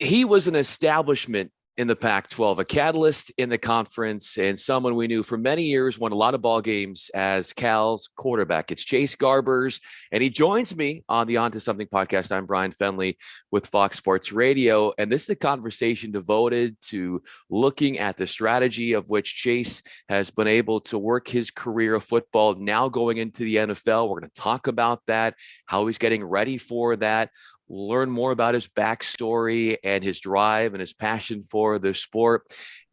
He was an establishment in the Pac-12, a catalyst in the conference, and someone we knew for many years, won a lot of ball games as Cal's quarterback. It's Chase Garbers, and he joins me on the On to Something podcast. I'm Bryan Fenley with Fox Sports Radio, and this is a conversation devoted to looking at the strategy of which Chase has been able to work his career of football, now going into the NFL. We're going to talk about that, how he's getting ready for that. We'll learn more about his backstory and his drive and his passion for the sport.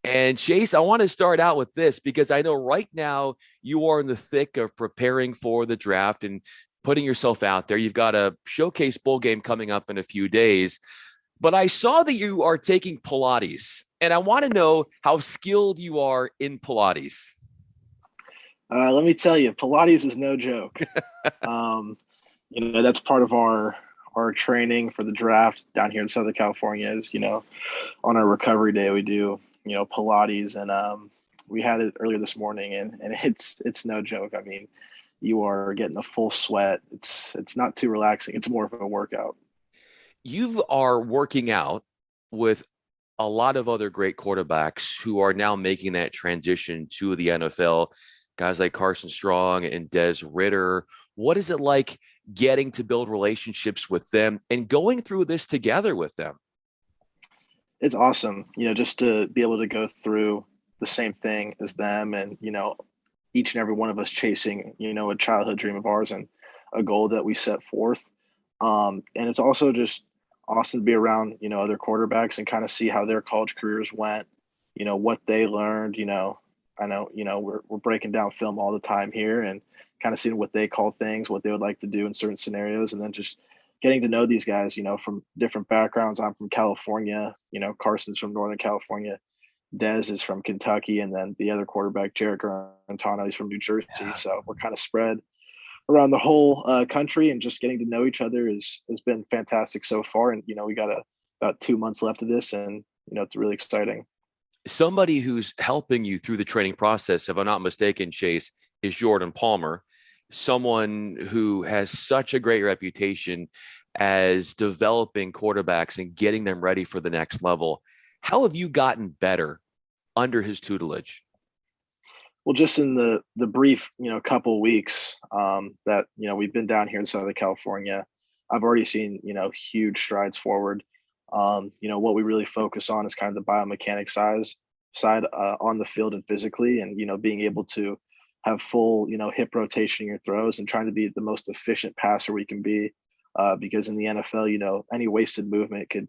And Chase, I want to start out with this because I know right now you are in the thick of preparing for the draft and putting yourself out there. You've got a showcase bowl game coming up in a few days, but I saw that you are taking Pilates, and I want to know how skilled you are in Pilates. Let me tell you, Pilates is no joke. That's part of our training for the draft down here in Southern California is, on our recovery day, we do, Pilates, and we had it earlier this morning, and it's no joke. I mean, you are getting a full sweat. It's not too relaxing. It's more of a workout. You are working out with a lot of other great quarterbacks who are now making that transition to the NFL, guys like Carson Strong and Des Ridder. What is it like getting to build relationships with them and going through this together with them? It's awesome, just to be able to go through the same thing as them, and, each and every one of us chasing, a childhood dream of ours and a goal that we set forth. And it's also just awesome to be around, other quarterbacks and kind of see how their college careers went, what they learned. I know, we're breaking down film all the time here and kind of seeing what they call things, what they would like to do in certain scenarios, and then just getting to know these guys, from different backgrounds. I'm from California, Carson's from Northern California, Dez is from Kentucky, and then the other quarterback, Jared Garantano, he's from New Jersey. Yeah. So we're kind of spread around the whole country, and just getting to know each other has been fantastic so far. And, we got about 2 months left of this, and, it's really exciting. Somebody who's helping you through the training process, if I'm not mistaken, Chase, is Jordan Palmer, someone who has such a great reputation as developing quarterbacks and getting them ready for the next level. How have you gotten better under his tutelage? Well, just in the brief, couple weeks that, we've been down here in Southern California, I've already seen, huge strides forward. What we really focus on is kind of the biomechanics side on the field and physically, and, being able to have full, hip rotation in your throws and trying to be the most efficient passer we can be. Because in the NFL, any wasted movement could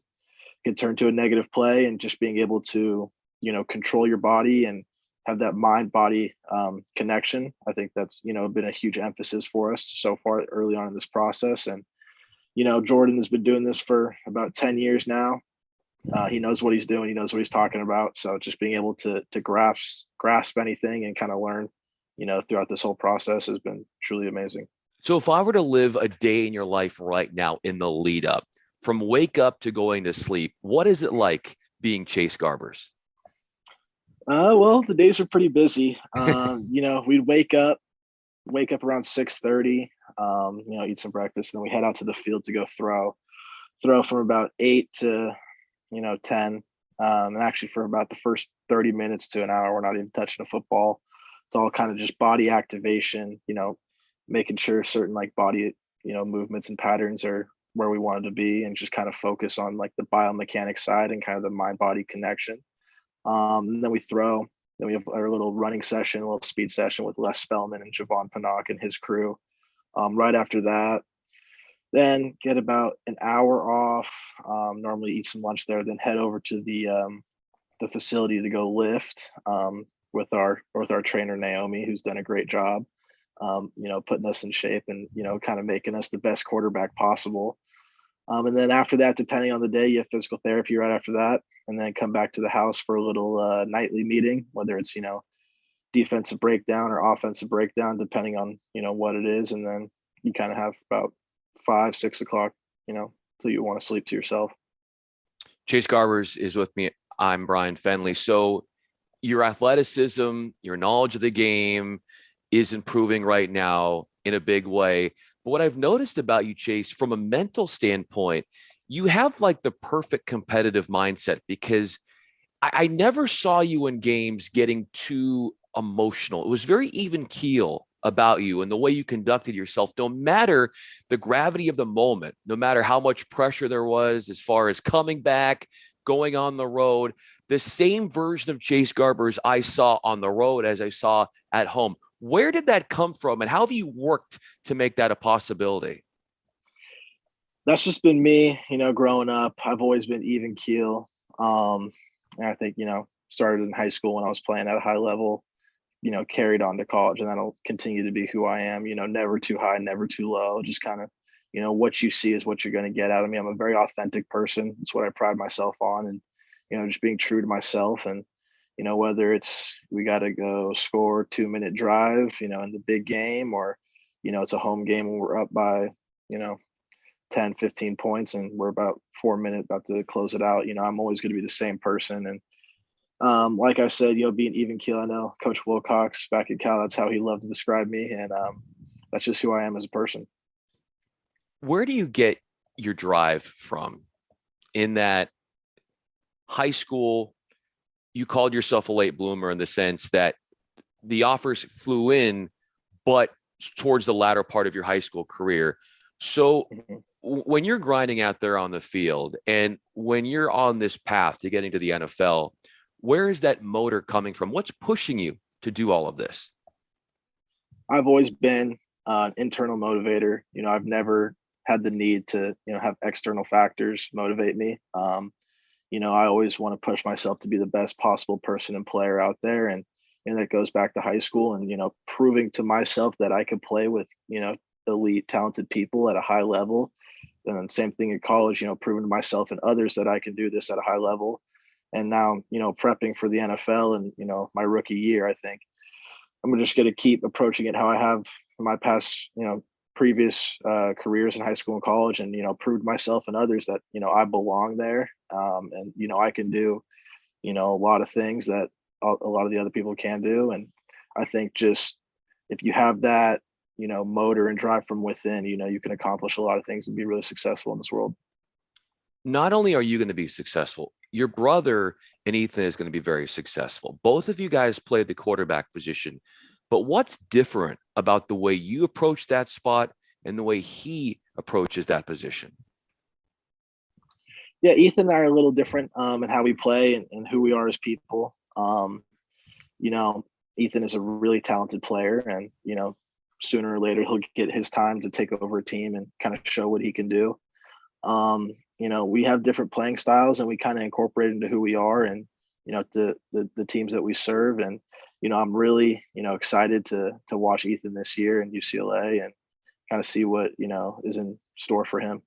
turn to a negative play, and just being able to, control your body and have that mind-body connection. I think that's, been a huge emphasis for us so far early on in this process. And, Jordan has been doing this for about 10 years now. He knows what he's doing. He knows what he's talking about. So just being able to grasp anything and kind of learn, throughout this whole process has been truly amazing. So if I were to live a day in your life right now in the lead up, from wake up to going to sleep, what is it like being Chase Garbers? Well, the days are pretty busy. We'd wake up around 6:30, eat some breakfast, and then we head out to the field to go throw from about 8 to, 10. And actually for about the first 30 minutes to an hour, we're not even touching a football. It's all kind of just body activation, making sure certain like body, movements and patterns are where we wanted to be, and just kind of focus on like the biomechanics side and kind of the mind body connection. And then we throw, then we have our little running session, a little speed session with Les Spellman and Javon Pinnock and his crew. Right after that, then get about an hour off, normally eat some lunch there, then head over to the facility to go lift with our trainer, Naomi, who's done a great job, putting us in shape and, kind of making us the best quarterback possible. And then after that, depending on the day, you have physical therapy right after that, and then come back to the house for a little nightly meeting, whether it's, defensive breakdown or offensive breakdown, depending on, what it is. And then you kind of have about 5, 6 o'clock, till you want to sleep to yourself. Chase Garbers is with me. I'm Bryan Fenley. So your athleticism, your knowledge of the game is improving right now in a big way. But what I've noticed about you, Chase, from a mental standpoint, you have like the perfect competitive mindset because I never saw you in games getting too emotional. It was very even keel about you and the way you conducted yourself, no matter the gravity of the moment, no matter how much pressure there was as far as coming back, going on the road. The same version of Chase Garbers I saw on the road as I saw at home. Where did that come from, and how have you worked to make that a possibility? That's just been me, growing up. I've always been even keel. And I think, started in high school when I was playing at a high level, carried on to college, and that'll continue to be who I am, never too high, never too low, just kind of, what you see is what you're going to get out of me. I'm a very authentic person. It's what I pride myself on. And, just being true to myself. And, whether it's we got to go score 2-minute drive, in the big game, or, it's a home game when we're up by, you know, 10, 15 points and we're about 4 minutes about to close it out. I'm always going to be the same person. And like I said, being even keel, I know Coach Wilcox back at Cal, that's how he loved to describe me. And that's just who I am as a person. Where do you get your drive from? In that high school, you called yourself a late bloomer in the sense that the offers flew in, but towards the latter part of your high school career. So when you're grinding out there on the field and when you're on this path to getting to the NFL, where is that motor coming from? What's pushing you to do all of this? I've always been an internal motivator. I've never had the need to, have external factors motivate me. I always want to push myself to be the best possible person and player out there. And that goes back to high school and, proving to myself that I could play with, elite, talented people at a high level. And then same thing in college, proving to myself and others that I can do this at a high level. And now, prepping for the NFL and, my rookie year, I think I'm just going to keep approaching it how I have in my past, previous careers in high school and college, and, proved myself and others that, I belong there. And, I can do, a lot of things that a lot of the other people can do. And I think just if you have that, motor and drive from within, you can accomplish a lot of things and be really successful in this world. Not only are you going to be successful, your brother and Ethan is going to be very successful. Both of you guys play the quarterback position, but what's different about the way you approach that spot and the way he approaches that position? Yeah, Ethan and I are a little different in how we play and who we are as people. You know, Ethan is a really talented player, and sooner or later he'll get his time to take over a team and kind of show what he can do. We have different playing styles, and we kind of incorporate into who we are, and the teams that we serve. And I'm really excited to watch Ethan this year in UCLA and kind of see what is in store for him.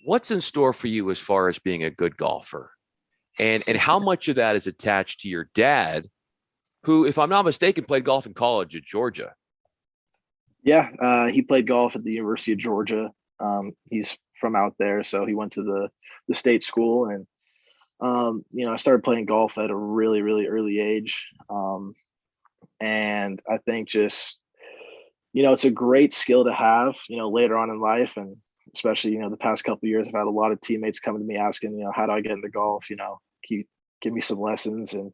What's in store for you as far as being a good golfer? And how much of that is attached to your dad, who, if I'm not mistaken, played golf in college at Georgia? Yeah, he played golf at the University of Georgia. He's from out there, so he went to the state school, and I started playing golf at a really, really early age. And I think just it's a great skill to have later on in life, and especially the past couple of years, I've had a lot of teammates coming to me asking how do I get into golf, can you give me some lessons and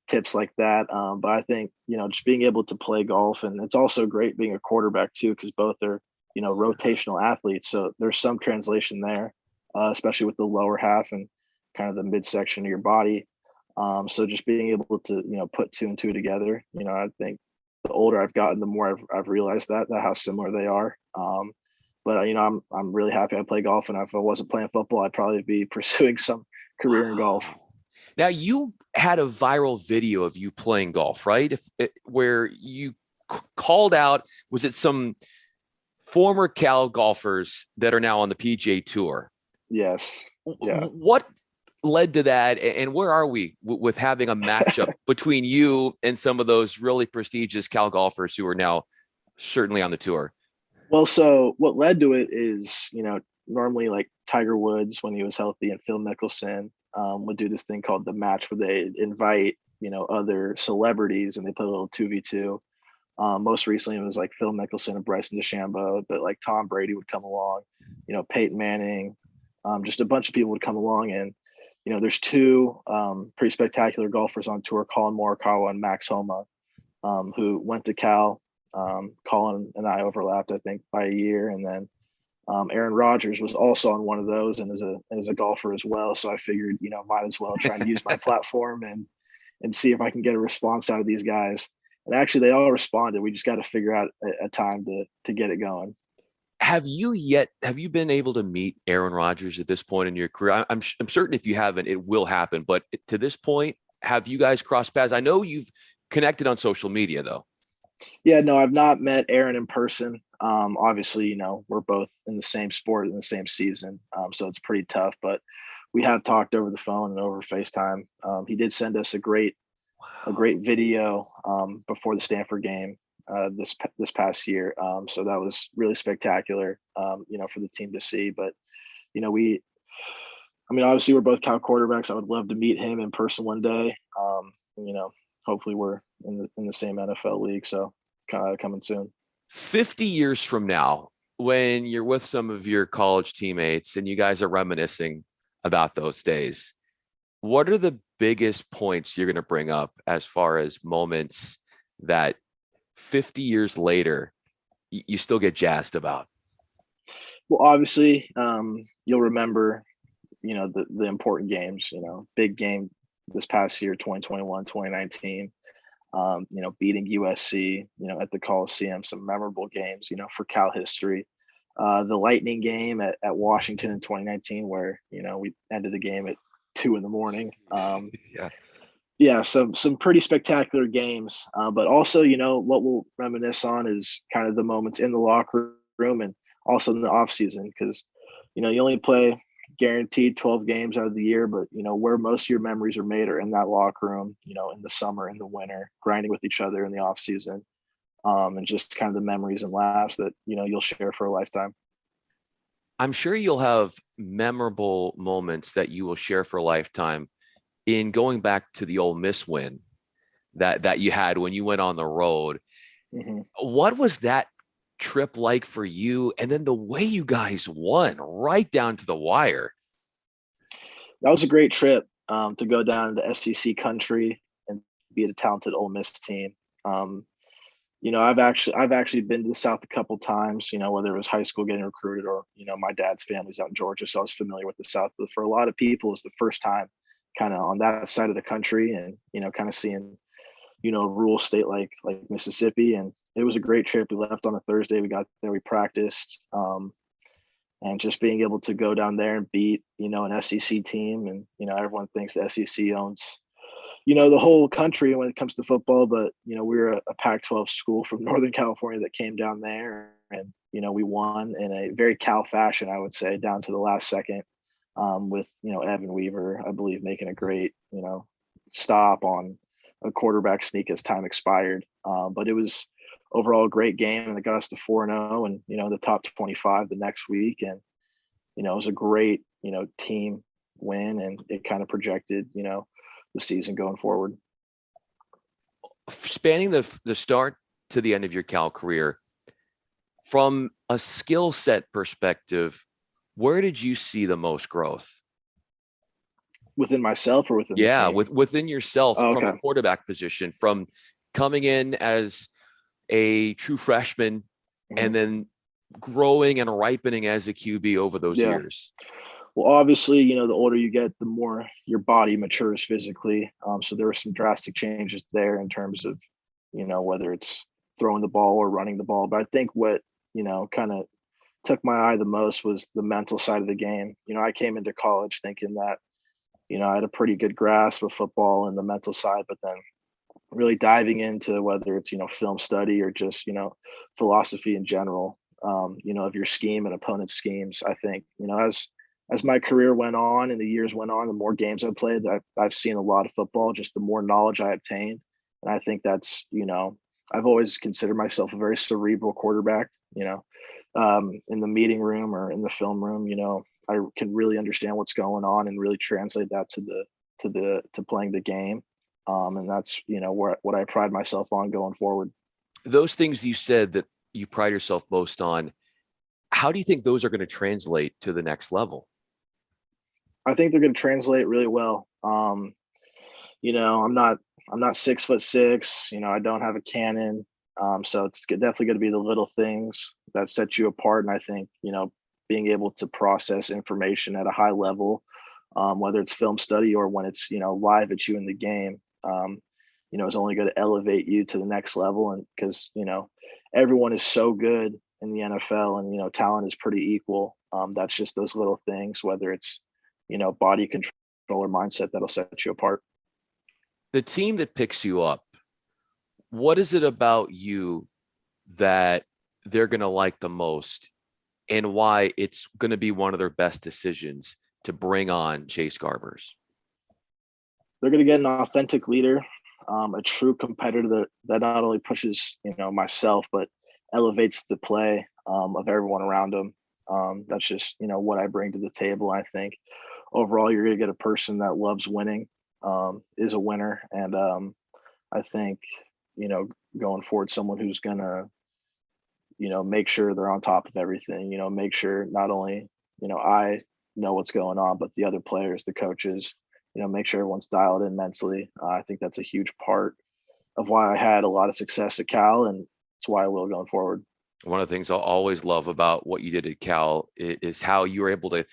tips like that. But I think just being able to play golf, and it's also great being a quarterback too, because both are rotational athletes, so there's some translation there, especially with the lower half and kind of the midsection of your body. So just being able to put two and two together, I think the older I've gotten, the more I've realized that how similar they are. But I'm really happy I play golf, and if I wasn't playing football, I'd probably be pursuing some career in golf. Now, you had a viral video of you playing golf, right? Where you called out, was it some former Cal golfers that are now on the PGA Tour? Yes. Yeah. What led to that, and where are we with having a matchup between you and some of those really prestigious Cal golfers who are now certainly on the tour? Well, so what led to it is, normally like Tiger Woods when he was healthy and Phil Mickelson would do this thing called the match where they invite, other celebrities and they play a little 2v2. Most recently it was like Phil Mickelson and Bryson DeChambeau, but like Tom Brady would come along, Peyton Manning, just a bunch of people would come along. And there's two pretty spectacular golfers on tour, Colin Morikawa and Max Homa, who went to Cal. Colin and I overlapped, I think, by a year, and then Aaron Rodgers was also on one of those, and as a golfer as well. So I figured, might as well try and use my platform and see if I can get a response out of these guys. And actually, they all responded. We just got to figure out a time to get it going. Have you been able to meet Aaron Rodgers at this point in your career? I'm certain if you haven't, it will happen. But to this point, have you guys crossed paths? I know you've connected on social media, though. Yeah, no, I've not met Aaron in person. Obviously, we're both in the same sport in the same season, so it's pretty tough. But we have talked over the phone and over FaceTime. He did send us a great video before the Stanford game this past year. So that was really spectacular, for the team to see. But obviously we're both Cal quarterbacks. I would love to meet him in person one day. Hopefully we're in the same NFL league. So kind of coming soon. 50 years from now, when you're with some of your college teammates and you guys are reminiscing about those days, what are the biggest points you're going to bring up as far as moments that 50 years later you still get jazzed about? Well, obviously, you'll remember, the important games, big game this past year, 2021, 2019, beating USC, at the Coliseum, some memorable games, for Cal history. The Lightning game at Washington in 2019, where, we ended the game at 2 a.m. Yeah, some pretty spectacular games. But also, what we'll reminisce on is kind of the moments in the locker room and also in the off season, because, you only play guaranteed 12 games out of the year, but where most of your memories are made are in that locker room, in the summer, in the winter, grinding with each other in the off season, and just kind of the memories and laughs that you'll share for a lifetime. I'm sure you'll have memorable moments that you will share for a lifetime in going back to the Ole Miss win that you had when you went on the road. Mm-hmm. What was that trip like for you? And then the way you guys won right down to the wire. That was a great trip to go down to SEC country and beat a talented Ole Miss team. I've actually been to the South a couple times, whether it was high school getting recruited or, my dad's family's out in Georgia. So I was familiar with the South. But for a lot of people, it's the first time kind of on that side of the country and, kind of seeing, a rural state like Mississippi. And it was a great trip. We left on a Thursday. We got there, we practiced, and just being able to go down there and beat, an SEC team. And, everyone thinks the SEC owns, the whole country when it comes to football. But, we're a Pac-12 school from Northern California that came down there and, we won in a very Cal fashion, I would say, down to the last second, with, Evan Weaver, I believe, making a great, stop on a quarterback sneak as time expired. But it was overall a great game, and it got us to 4-0 and, the top 25 the next week. And, it was a great, team win, and it kind of projected, the season going forward. Spanning the start to the end of your Cal career, from a skill set perspective, where did you see the most growth? Within myself or within the team? within yourself. From the quarterback position, from coming in as a true freshman, mm-hmm. and then growing and ripening as a QB over those years. Well, obviously, the older you get, the more your body matures physically. So there were some drastic changes there in terms of, whether it's throwing the ball or running the ball. But I think what, kind of took my eye the most was the mental side of the game. I came into college thinking that, I had a pretty good grasp of football and the mental side, but then really diving into whether it's, film study or just, philosophy in general, of your scheme and opponent's schemes. I think, as my career went on and the years went on, the more games I played, I've seen a lot of football, just the more knowledge I obtained. And I think that's, I've always considered myself a very cerebral quarterback, in the meeting room or in the film room, I can really understand what's going on and really translate that to playing the game. And that's, what I pride myself on going forward. Those things you said that you pride yourself most on, how do you think those are going to translate to the next level? I think they're going to translate really well. I'm not 6'6". I don't have a cannon. So it's definitely going to be the little things that set you apart. And I think, being able to process information at a high level, whether it's film study or when it's, live at you in the game, is only going to elevate you to the next level. And because, everyone is so good in the NFL and, talent is pretty equal. That's just those little things, whether it's, body control or mindset that'll set you apart. The team that picks you up, what is it about you that they're going to like the most, and why it's going to be one of their best decisions to bring on Chase Garbers? They're going to get an authentic leader, a true competitor that not only pushes, myself, but elevates the play of everyone around them. That's just, what I bring to the table. I think overall, you're going to get a person that loves winning, is a winner. And I think, going forward, someone who's going to, make sure they're on top of everything, make sure not only, I know what's going on, but the other players, the coaches, make sure everyone's dialed in mentally. I think that's a huge part of why I had a lot of success at Cal, and it's why I will going forward. One of the things I'll always love about what you did at Cal is how you were able to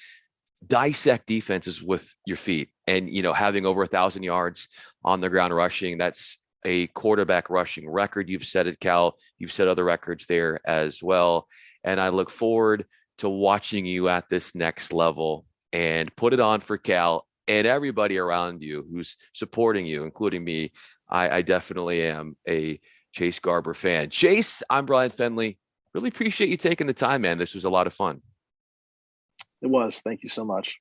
dissect defenses with your feet, and having over 1,000 yards on the ground rushing. That's a quarterback rushing record you've set at Cal. You've set other records there as well, and I look forward to watching you at this next level and put it on for Cal and everybody around you who's supporting you, including me. I definitely am a Chase Garber fan. Chase, I'm Bryan Fenley. Really appreciate you taking the time, man. This was a lot of fun. It was. Thank you so much.